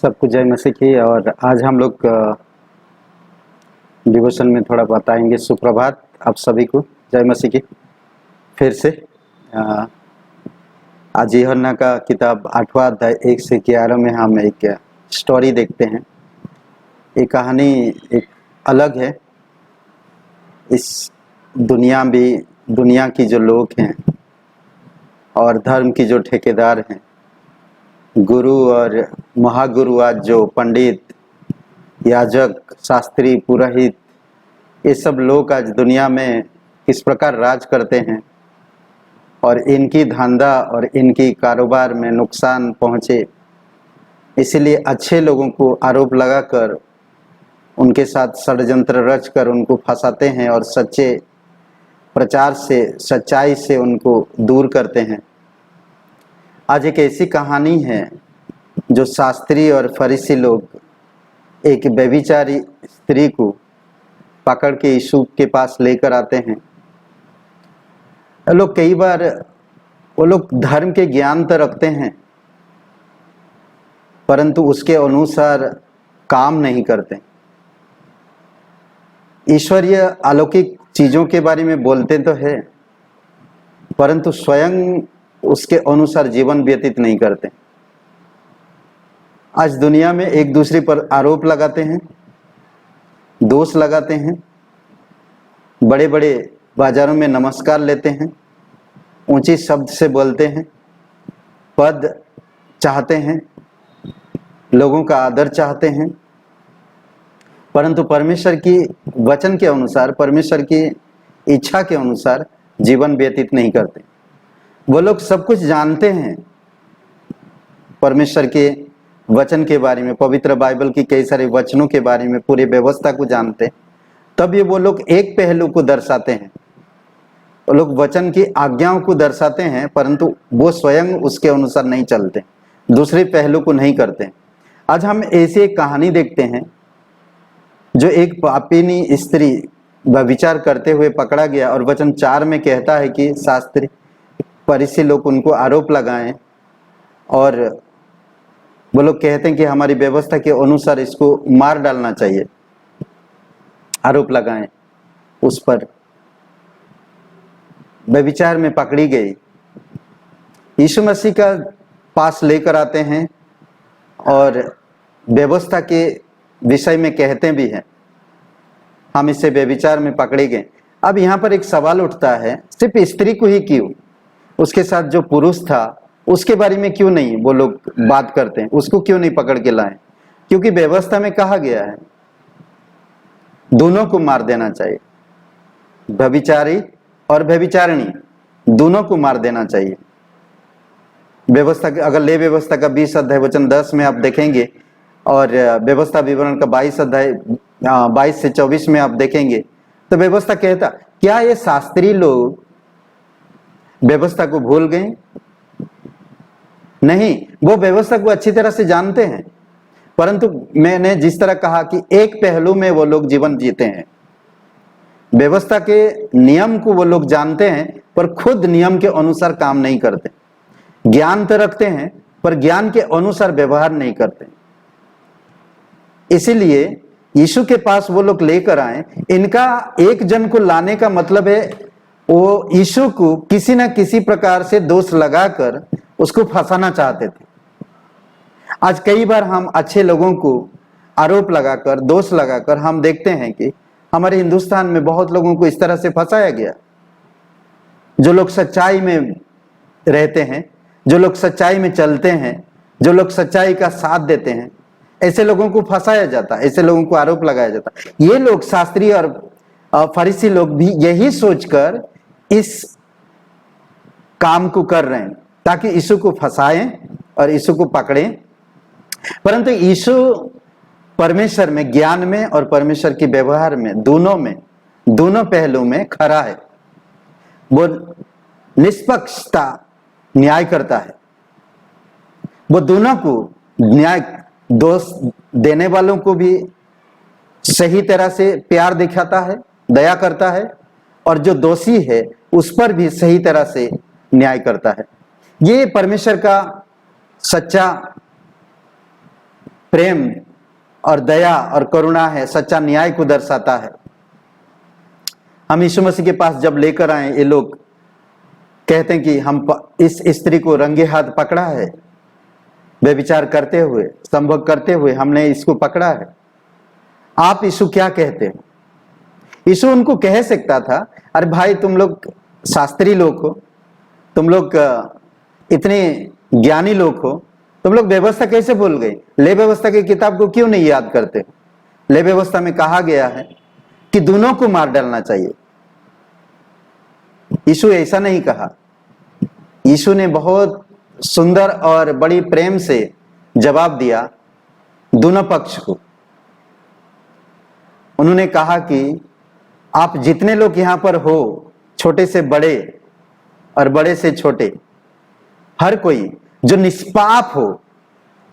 सबको जय मसीह की। और आज हम लोग डिवोशन में थोड़ा बताएंगे। सुप्रभात आप सभी को, जय मसीह की। फिर से आज यूहन्ना का किताब 8वां अध्याय 1 से 11 में हम एक स्टोरी देखते हैं। ये कहानी एक अलग है। इस दुनिया की जो लोग हैं और धर्म की जो ठेकेदार हैं, गुरु और महागुरु, आज जो पंडित, याजक, शास्त्री, पुरोहित, ये सब लोग आज दुनिया में किस प्रकार राज करते हैं और इनकी धंधा और इनकी कारोबार में नुकसान पहुंचे, इसलिए अच्छे लोगों को आरोप लगाकर उनके साथ षड्यंत्र रचकर उनको फंसाते हैं और सच्चे प्रचार से, सच्चाई से उनको दूर करते हैं। आज एक ऐसी कहानी है जो शास्त्री और फरीसी लोग एक व्यभिचारी स्त्री को पकड़ के यीशु के पास लेकर आते हैं। लोग कई बार वो लोग धर्म के ज्ञान तो रखते हैं परंतु उसके अनुसार काम नहीं करते। ईश्वरीय अलौकिक चीजों के बारे में बोलते तो है परंतु स्वयं उसके अनुसार जीवन व्यतीत नहीं करते। आज दुनिया में एक दूसरे पर आरोप लगाते हैं, दोष लगाते हैं, बड़े बड़े बाजारों में नमस्कार लेते हैं, ऊंची शब्द से बोलते हैं, पद चाहते हैं, लोगों का आदर चाहते हैं, परंतु परमेश्वर की वचन के अनुसार, परमेश्वर की इच्छा के अनुसार जीवन व्यतीत नहीं करते। वो लोग सब कुछ जानते हैं परमेश्वर के वचन के बारे में, पवित्र बाइबल की कई सारे वचनों के बारे में, पूरी व्यवस्था को जानते, तब ये वो लोग एक पहलू को दर्शाते हैं। वो लोग वचन की आज्ञाओं को दर्शाते हैं परंतु वो स्वयं उसके अनुसार नहीं चलते, दूसरे पहलू को नहीं करते। आज हम ऐसी एक कहानी देखते हैं जो एक पापिनी स्त्री व्यभिचार करते हुए पकड़ा गया और वचन 4 में कहता है कि शास्त्री फरीसी लोग उनको आरोप लगाएं और वो लोग कहते हैं कि हमारी व्यवस्था के अनुसार इसको मार डालना चाहिए, आरोप लगाएं उस पर। व्यभिचार में पकड़ी गई, यीशु मसीह का पास लेकर आते हैं और व्यवस्था के विषय में कहते भी हैं हम इसे व्यभिचार में पकड़े गए। अब यहाँ पर एक सवाल उठता है, सिर्फ स्त्री को ही क्यों, उसके साथ जो पुरुष था उसके बारे में क्यों नहीं वो लोग बात करते हैं, उसको क्यों नहीं पकड़ के लाएं? क्योंकि व्यवस्था में कहा गया है दोनों को मार देना चाहिए, व्यभिचारी और व्यभिचारिणी दोनों को मार देना चाहिए। व्यवस्था, अगर ले व्यवस्था का 20 अध्याय वचन 10 में आप देखेंगे और व्यवस्था विवरण का 22 अध्याय 22 से 24 में आप देखेंगे तो व्यवस्था कहता, क्या ये शास्त्री लोग व्यवस्था को भूल गए? नहीं, वो व्यवस्था को अच्छी तरह से जानते हैं परंतु मैंने जिस तरह कहा कि एक पहलू में वो लोग जीवन जीते हैं। व्यवस्था के नियम को वो लोग जानते हैं पर खुद नियम के अनुसार काम नहीं करते। ज्ञान तो रखते हैं पर ज्ञान के अनुसार व्यवहार नहीं करते। इसीलिए यीशु के पास वो लोग लेकर आए। इनका एक जन को लाने का मतलब है वो यीशु को किसी ना किसी प्रकार से दोष लगाकर उसको फंसाना चाहते थे। आज कई बार हम अच्छे लोगों को आरोप लगाकर, दोष लगाकर हम देखते हैं कि हमारे हिंदुस्तान में बहुत लोगों को इस तरह से फंसाया गया। जो लोग सच्चाई में रहते हैं, जो लोग सच्चाई में चलते हैं, जो लोग सच्चाई का साथ देते हैं, ऐसे लोगों को फंसाया जाता है, ऐसे लोगों को आरोप लगाया जाता है। ये लोग शास्त्री और फरीसी लोग भी यही सोचकर इस काम को कर रहे हैं ताकि यीशु को फंसाएं और यीशु को पकड़ें। परंतु यीशु परमेश्वर में, ज्ञान में और परमेश्वर के व्यवहार में, दोनों पहलू में खरा है। वो निष्पक्षता न्याय करता है। वो दोनों को न्याय, दोष देने वालों को भी सही तरह से प्यार दिखाता है, दया करता है और जो दोषी है उस पर भी सही तरह से न्याय करता है। ये परमेश्वर का सच्चा प्रेम और दया और करुणा है, सच्चा न्याय को दर्शाता है। हम यीशु मसीह के पास जब लेकर आए, ये लोग कहते हैं कि हम इस स्त्री को रंगे हाथ पकड़ा है, व्यभिचार करते हुए, संभोग करते हुए हमने इसको पकड़ा है। आप यीशु क्या कहते हैं? यीशु उनको कह सकता था, अरे भाई तुम लोग शास्त्री लोग हो, तुम लोग इतने ज्ञानी लोग हो, तुम लोग व्यवस्था कैसे भूल गए? ले व्यवस्था की किताब को क्यों नहीं याद करते? ले व्यवस्था में कहा गया है कि दोनों को मार डालना चाहिए। यीशु ऐसा नहीं कहा। यीशु ने बहुत सुंदर और बड़ी प्रेम से जवाब दिया दोनों पक्ष को। उन्होंने कहा कि आप जितने लोग यहां पर हो, छोटे से बड़े और बड़े से छोटे, हर कोई जो निष्पाप हो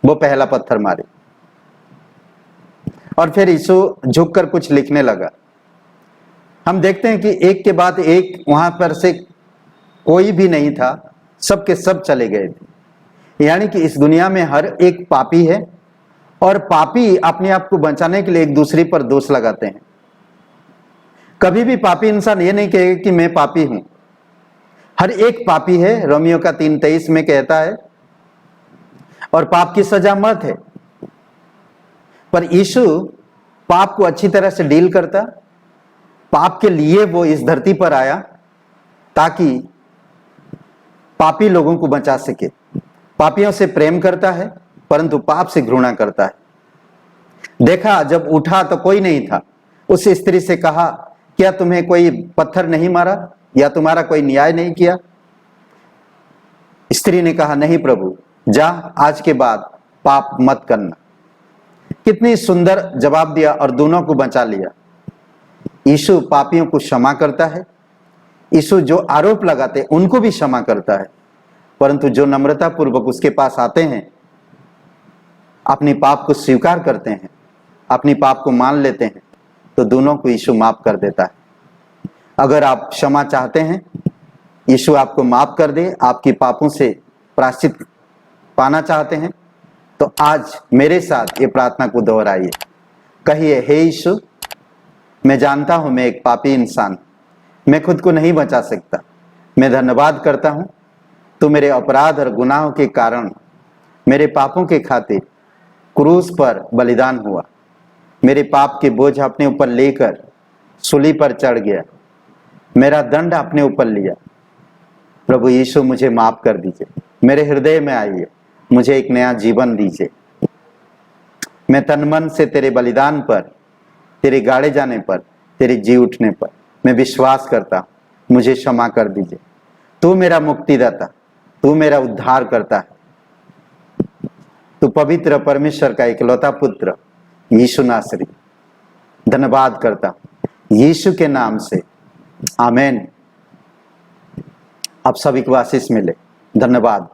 वो पहला पत्थर मारे। और फिर यीशु झुककर कुछ लिखने लगा। हम देखते हैं कि एक के बाद एक वहां पर से कोई भी नहीं था, सब के सब चले गए थे। यानी कि इस दुनिया में हर एक पापी है, और पापी अपने आप को बचाने के लिए एक दूसरे पर दोष लगाते हैं। कभी भी पापी इंसान ये नहीं कहेगा कि मैं पापी हूं। हर एक पापी है, रोमियो का 3:23 में कहता है, और पाप की सजा मौत है। पर यीशु पाप को अच्छी तरह से डील करता। पाप के लिए वो इस धरती पर आया ताकि पापी लोगों को बचा सके। पापियों से प्रेम करता है परंतु पाप से घृणा करता है। देखा जब उठा तो कोई नहीं था। उस स्त्री से कहा, क्या तुम्हें कोई पत्थर नहीं मारा या तुम्हारा कोई न्याय नहीं किया? स्त्री ने कहा, नहीं प्रभु, जा आज के बाद पाप मत करना। कितनी सुंदर जवाब दिया और दोनों को बचा लिया। यीशु पापियों को क्षमा करता है। यीशु जो आरोप लगाते उनको भी क्षमा करता है, परंतु जो नम्रता पूर्वक उसके पास आते हैं, अपनी पाप को स्वीकार करते हैं, अपनी पाप को मान लेते हैं, तो दोनों को यीशु माफ कर देता है। अगर आप क्षमा चाहते हैं, यीशु आपको माफ कर दे, आपकी पापों से प्रायश्चित पाना चाहते हैं, तो आज मेरे साथ ये प्रार्थना को दोहराइए। कहिए, हे यीशु, मैं जानता हूं मैं एक पापी इंसान, मैं खुद को नहीं बचा सकता। मैं धन्यवाद करता हूं, तू मेरे अपराध और गुनाहों के कारण, मेरे पापों के खातिर क्रूस पर बलिदान हुआ। मेरे पाप के बोझ अपने ऊपर लेकर सूली पर चढ़ गया, मेरा दंड अपने ऊपर लिया। प्रभु यीशु, मुझे माफ कर दीजिए, मेरे हृदय में आइए, मुझे एक नया जीवन दीजिए। मैं तन मन से तेरे बलिदान पर, तेरे गाड़े जाने पर, तेरे जी उठने पर मैं विश्वास करता हूं। मुझे क्षमा कर दीजिए। तू मेरा मुक्तिदाता, तू मेरा उद्धार करता है। तू पवित्र परमेश्वर का इकलौता पुत्र यीशु नासरी। धन्यवाद करता हूं यीशु के नाम से, आमीन। आप सभी को आशीष मिले। धन्यवाद।